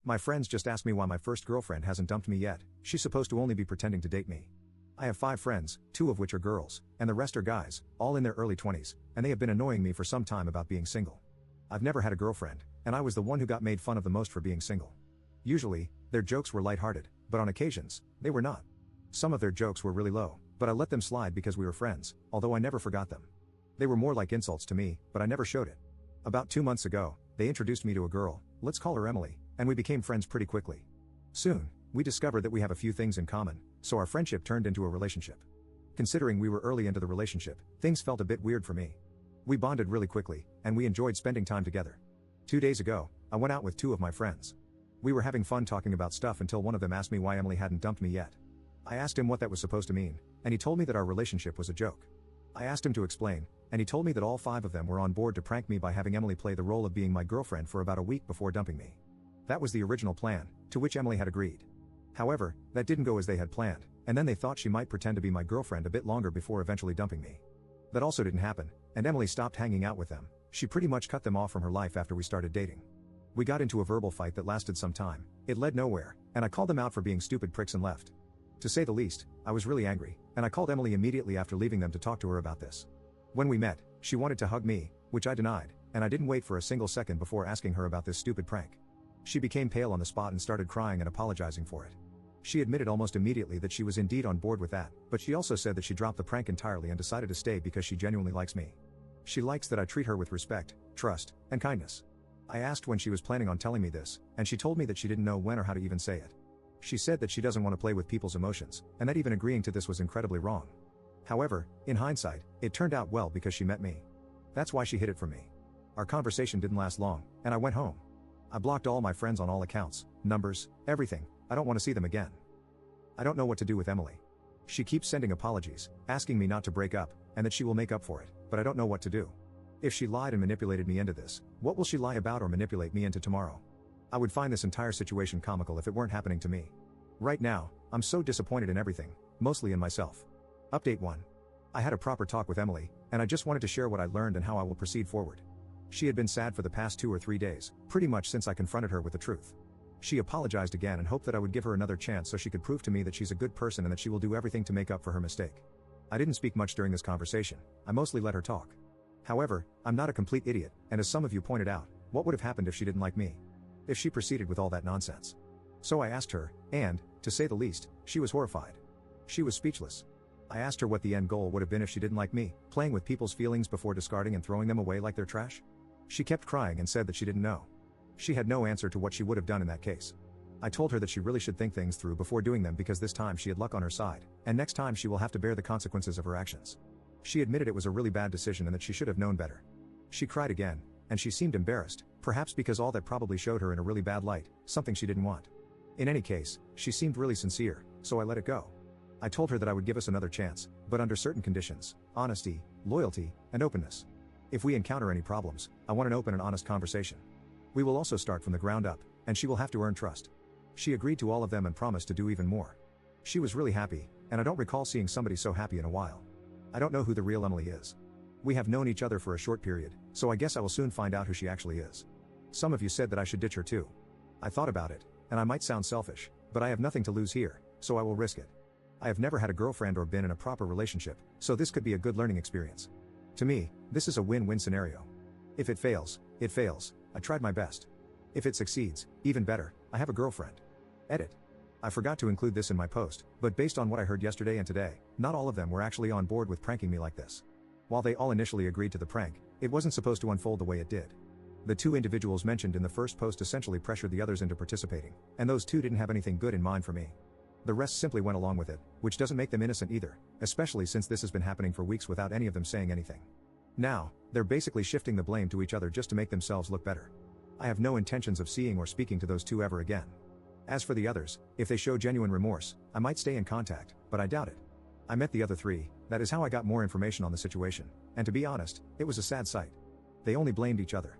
My friends just asked me why my first girlfriend hasn't dumped me yet. She's supposed to only be pretending to date me. I have 5 friends, 2 of which are girls, and the rest are guys, all in their early 20s, and they have been annoying me for some time about being single. I've never had a girlfriend, and I was the one who got made fun of the most for being single. Usually, their jokes were lighthearted, but on occasions, they were not. Some of their jokes were really low, but I let them slide because we were friends, although I never forgot them. They were more like insults to me, but I never showed it. About 2 months ago, they introduced me to a girl, let's call her Emily, and we became friends pretty quickly. Soon, we discovered that we have a few things in common, so our friendship turned into a relationship. Considering we were early into the relationship, things felt a bit weird for me. We bonded really quickly, and we enjoyed spending time together. 2 days ago, I went out with 2 of my friends. We were having fun talking about stuff until one of them asked me why Emily hadn't dumped me yet. I asked him what that was supposed to mean, and he told me that our relationship was a joke. I asked him to explain, and he told me that all 5 of them were on board to prank me by having Emily play the role of being my girlfriend for about a week before dumping me. That was the original plan, to which Emily had agreed. However, that didn't go as they had planned, and then they thought she might pretend to be my girlfriend a bit longer before eventually dumping me. That also didn't happen, and Emily stopped hanging out with them. She pretty much cut them off from her life after we started dating. We got into a verbal fight that lasted some time. It led nowhere, and I called them out for being stupid pricks and left. To say the least, I was really angry, and I called Emily immediately after leaving them to talk to her about this. When we met, she wanted to hug me, which I denied, and I didn't wait for a single second before asking her about this stupid prank. She became pale on the spot and started crying and apologizing for it. She admitted almost immediately that she was indeed on board with that, but she also said that she dropped the prank entirely and decided to stay because she genuinely likes me. She likes that I treat her with respect, trust, and kindness. I asked when she was planning on telling me this, and she told me that she didn't know when or how to even say it. She said that she doesn't want to play with people's emotions, and that even agreeing to this was incredibly wrong. However, in hindsight, it turned out well because she met me. That's why she hid it from me. Our conversation didn't last long, and I went home. I blocked all my friends on all accounts, numbers, everything. I don't want to see them again. I don't know what to do with Emily. She keeps sending apologies, asking me not to break up, and that she will make up for it, but I don't know what to do. If she lied and manipulated me into this, what will she lie about or manipulate me into tomorrow? I would find this entire situation comical if it weren't happening to me. Right now, I'm so disappointed in everything, mostly in myself. Update 1. I had a proper talk with Emily, and I just wanted to share what I learned and how I will proceed forward. She had been sad for the past 2 or 3 days, pretty much since I confronted her with the truth. She apologized again and hoped that I would give her another chance so she could prove to me that she's a good person and that she will do everything to make up for her mistake. I didn't speak much during this conversation, I mostly let her talk. However, I'm not a complete idiot, and as some of you pointed out, what would have happened if she didn't like me? If she proceeded with all that nonsense? So I asked her, and, to say the least, she was horrified. She was speechless. I asked her what the end goal would have been if she didn't like me, playing with people's feelings before discarding and throwing them away like they're trash? She kept crying and said that she didn't know. She had no answer to what she would have done in that case. I told her that she really should think things through before doing them because this time she had luck on her side, and next time she will have to bear the consequences of her actions. She admitted it was a really bad decision and that she should have known better. She cried again, and she seemed embarrassed, perhaps because all that probably showed her in a really bad light, something she didn't want. In any case, she seemed really sincere, so I let it go. I told her that I would give us another chance, but under certain conditions: honesty, loyalty, and openness. If we encounter any problems, I want an open and honest conversation. We will also start from the ground up, and she will have to earn trust. She agreed to all of them and promised to do even more. She was really happy, and I don't recall seeing somebody so happy in a while. I don't know who the real Emily is. We have known each other for a short period, so I guess I will soon find out who she actually is. Some of you said that I should ditch her too. I thought about it, and I might sound selfish, but I have nothing to lose here, so I will risk it. I have never had a girlfriend or been in a proper relationship, so this could be a good learning experience. To me, this is a win-win scenario. If it fails, it fails. I tried my best. If it succeeds, even better, I have a girlfriend. Edit. I forgot to include this in my post, but based on what I heard yesterday and today, not all of them were actually on board with pranking me like this. While they all initially agreed to the prank, it wasn't supposed to unfold the way it did. The 2 individuals mentioned in the first post essentially pressured the others into participating, and those 2 didn't have anything good in mind for me. The rest simply went along with it, which doesn't make them innocent either, especially since this has been happening for weeks without any of them saying anything. Now, they're basically shifting the blame to each other just to make themselves look better. I have no intentions of seeing or speaking to those 2 ever again. As for the others, if they show genuine remorse, I might stay in contact, but I doubt it. I met the other 3, that is how I got more information on the situation, and to be honest, it was a sad sight. They only blamed each other.